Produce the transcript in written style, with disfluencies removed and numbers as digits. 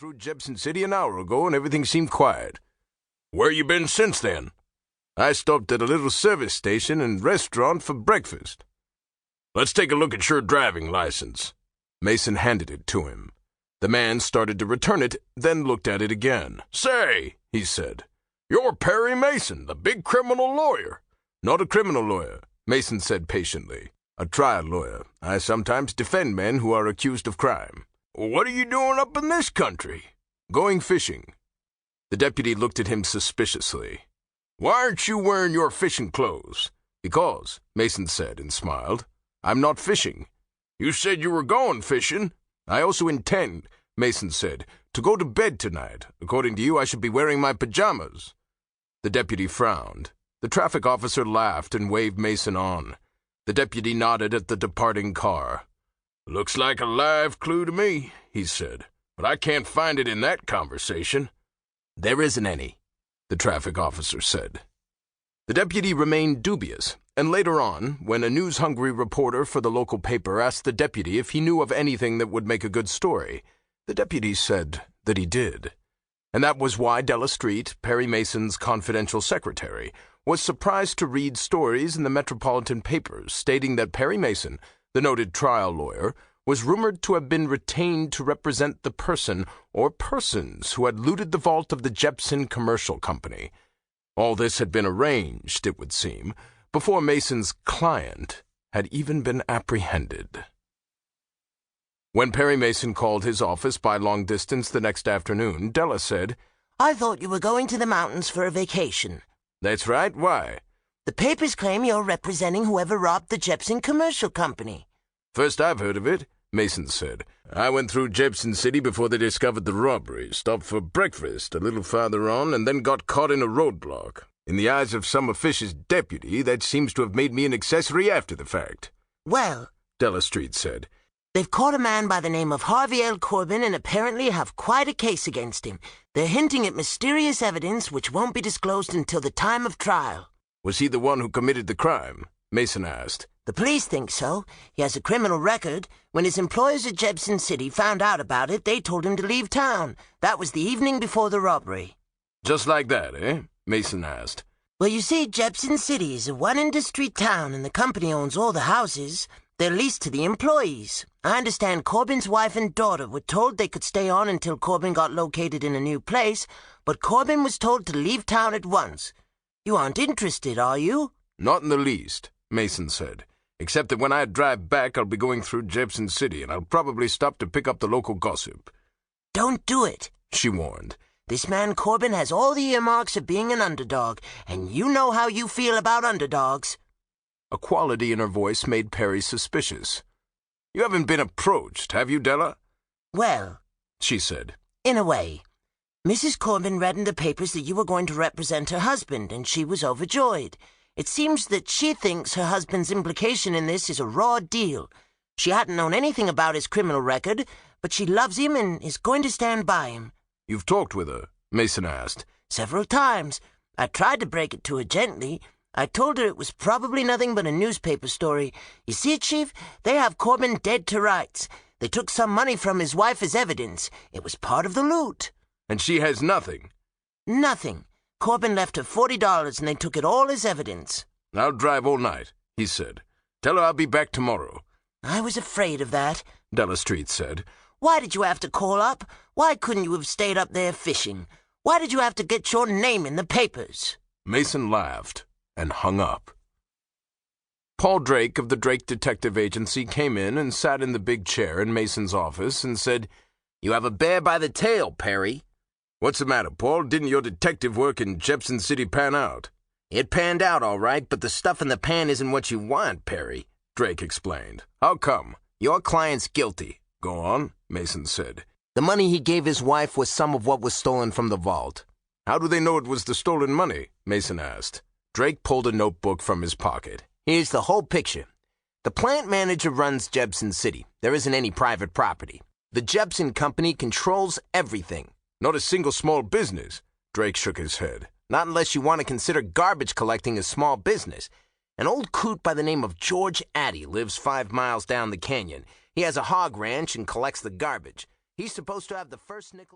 through Jebson City an hour ago and everything seemed quiet. Where you been since then? I stopped at a little service station and restaurant for breakfast. Let's take a look at your driving license. Mason handed it to him. The man started to return it, then looked at it again. Say, he said, you're Perry Mason, the big criminal lawyer. Not a criminal lawyer, Mason said patiently. A trial lawyer. I sometimes defend men who are accused of crime. What are you doing up in this country? Going fishing. The deputy looked at him suspiciously. Why aren't you wearing your fishing clothes? Because, Mason said and smiled, I'm not fishing. You said you were going fishing. I also intend, Mason said, to go to bed tonight. According to you, I should be wearing my pajamas. The deputy frowned. The traffic officer laughed and waved Mason on. The deputy nodded at the departing car. Looks like a live clue to me, he said, but I can't find it in that conversation. There isn't any, the traffic officer said. The deputy remained dubious, and later on, when a news-hungry reporter for the local paper asked the deputy if he knew of anything that would make a good story, the deputy said that he did. And that was why Della Street, Perry Mason's confidential secretary, was surprised to read stories in the metropolitan papers stating that Perry Mason, the noted trial lawyer, was rumored to have been retained to represent the person or persons who had looted the vault of the Jebson Commercial Company. All this had been arranged, it would seem, before Mason's client had even been apprehended. When Perry Mason called his office by long distance the next afternoon, Della said, I thought you were going to the mountains for a vacation. That's right. Why? The papers claim you're representing whoever robbed the Jebson Commercial Company. First I've heard of it, Mason said. I went through Jebson City before they discovered the robbery, stopped for breakfast a little farther on, and then got caught in a roadblock. In the eyes of some officious deputy, that seems to have made me an accessory after the fact. Well, Della Street said, they've caught a man by the name of Harvey L. Corbin and apparently have quite a case against him. They're hinting at mysterious evidence which won't be disclosed until the time of trial. Was he the one who committed the crime? Mason asked. The police think so. He has a criminal record. When his employers at Jebson City found out about it, they told him to leave town. That was the evening before the robbery. Just like that, eh? Mason asked. Well, you see, Jebson City is a one-industry town, and the company owns all the houses. They're leased to the employees. I understand Corbin's wife and daughter were told they could stay on until Corbin got located in a new place, but Corbin was told to leave town at once. You aren't interested, are you? Not in the least, Mason said. Except that when I drive back, I'll be going through Jebson City, and I'll probably stop to pick up the local gossip. Don't do it, she warned. This man Corbin has all the earmarks of being an underdog, and you know how you feel about underdogs. A quality in her voice made Perry suspicious. You haven't been approached, have you, Della? Well, she said. In a way. Mrs. Corbin read in the papers that you were going to represent her husband, and she was overjoyed. It seems that she thinks her husband's implication in this is a raw deal. She hadn't known anything about his criminal record, but she loves him and is going to stand by him. You've talked with her? Mason asked. Several times. I tried to break it to her gently. I told her it was probably nothing but a newspaper story. You see, Chief, they have Corbin dead to rights. They took some money from his wife as evidence. It was part of the loot. And she has nothing? Nothing. Corbin left her $40 and they took it all as evidence. I'll drive all night, he said. Tell her I'll be back tomorrow. I was afraid of that, Della Street said. Why did you have to call up? Why couldn't you have stayed up there fishing? Why did you have to get your name in the papers? Mason laughed and hung up. Paul Drake of the Drake Detective Agency came in and sat in the big chair in Mason's office and said, You have a bear by the tail, Perry. What's the matter, Paul? Didn't your detective work in Jebson City pan out? It panned out all right, but the stuff in the pan isn't what you want, Perry, Drake explained. How come? Your client's guilty. Go on, Mason said. The money he gave his wife was some of what was stolen from the vault. How do they know it was the stolen money? Mason asked. Drake pulled a notebook from his pocket. Here's the whole picture. The plant manager runs Jebson City. There isn't any private property. The Jebson Company controls everything. Not a single small business. Drake shook his head. Not unless you want to consider garbage collecting a small business. An old coot by the name of George Addy lives 5 miles down the canyon. He has a hog ranch and collects the garbage. He's supposed to have the first nickel...